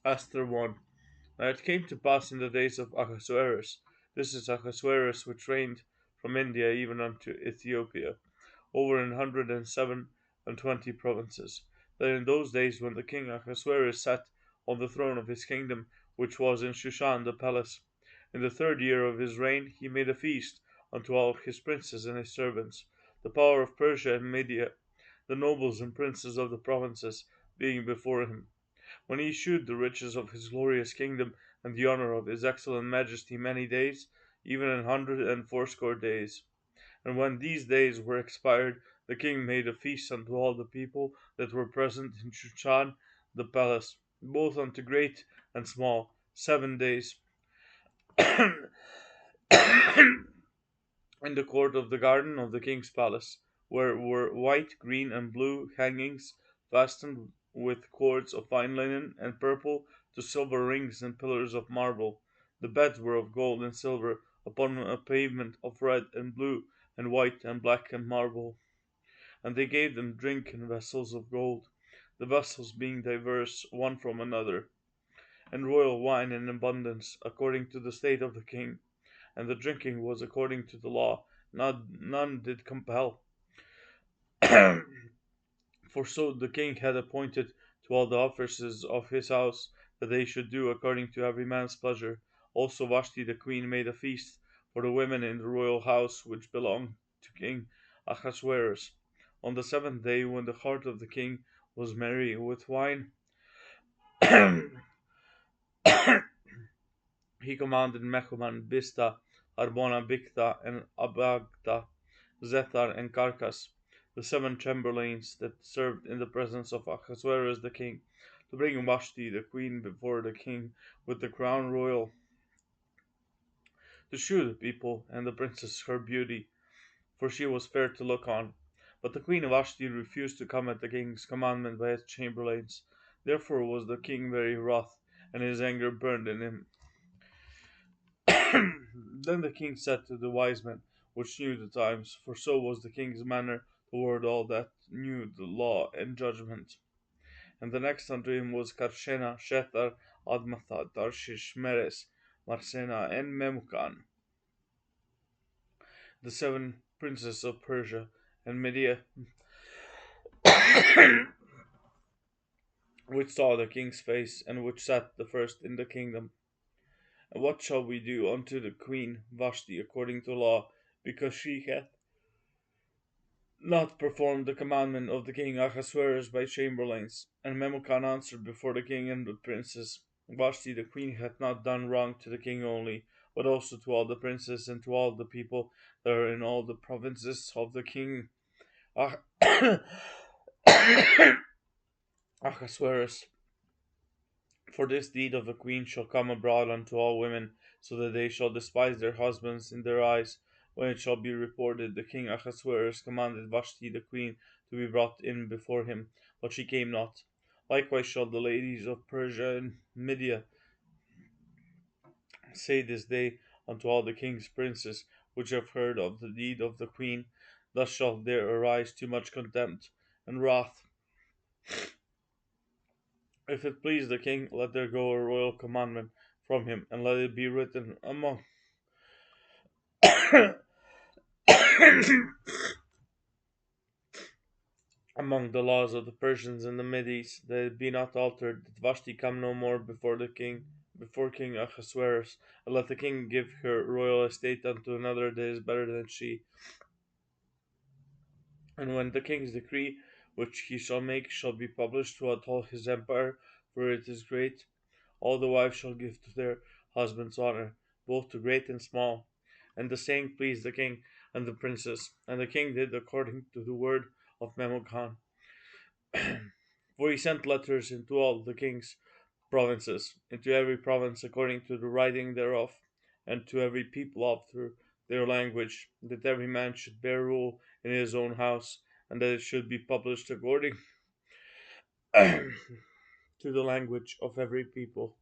Esther 1. Now it came to pass in the days of Ahasuerus, this is Ahasuerus which reigned from India even unto Ethiopia, over 127 provinces, that in those days when the king Ahasuerus sat on the throne of his kingdom, which was in Shushan the palace, in the third year of his reign, he made a feast unto all his princes and his servants, the power of Persia and Media, the nobles and princes of the provinces, being before him. When he shewed the riches of his glorious kingdom, and the honour of his excellent majesty many days, even 180 days. And when these days were expired, the king made a feast unto all the people that were present in Shushan the palace, both unto great and small, 7 days. In the court of the garden of the king's palace, where were white, green, and blue hangings, fastened with cords of fine linen and purple to silver rings and pillars of marble. The beds were of gold and silver, upon a pavement of red and blue and white and black and marble. And they gave them drink in vessels of gold, the vessels being diverse one from another, and royal wine in abundance, according to the state of the king. And the drinking was according to the law, none did compel. For so the king had appointed to all the officers of his house, that they should do according to every man's pleasure. Also Vashti the queen made a feast for the women in the royal house which belonged to King Ahasuerus. On the 7th day, when the heart of the king was merry with wine, he commanded Mehuman, Bista, Arbona, Bicta, and Abagtha, Zethar, and Carcas, the 7 chamberlains that served in the presence of Ahasuerus the king, to bring Vashti the queen before the king with the crown royal, to shew the people and the princess her beauty, for she was fair to look on. But the queen Vashti refused to come at the king's commandment by his chamberlains. Therefore was the king very wroth, and his anger burned in him. Then the king said to the wise men, which knew the times, for so was the king's manner toward all that knew the law and judgment. And the next unto him was Karshena, Shethar, Admatha, Tarshish, Meres, Marsena, and Memucan, the 7 princes of Persia and Media, which saw the king's face, and which sat the first in the kingdom. And what shall we do unto the queen Vashti according to law, because she hath not performed the commandment of the king Ahasuerus by chamberlains? And Memucan answered before the king and the princes, Vashti the queen hath not done wrong to the king only, but also to all the princes and to all the people that are in all the provinces of the king Ah- Ahasuerus. For this deed of the queen shall come abroad unto all women, so that they shall despise their husbands in their eyes. When it shall be reported, the king Ahasuerus commanded Vashti the queen to be brought in before him, but she came not. Likewise shall the ladies of Persia and Media say this day unto all the king's princes, which have heard of the deed of the queen. Thus shall there arise too much contempt and wrath. If it please the king, let there go a royal commandment from him, and let it be written among the laws of the Persians and the Medes, that it be not altered, that Vashti come no more before King Ahasuerus, and let the king give her royal estate unto another that is better than she. And when the king's decree, which he shall make, shall be published throughout all his empire, for it is great, all the wives shall give to their husbands honor, both to great and small. And the saying pleased the king and the princes, and the king did according to the word of Memucan. For he sent letters into all the king's provinces, into every province according to the writing thereof, and to every people after their language, that every man should bear rule in his own house, and that it should be published according to the language of every people.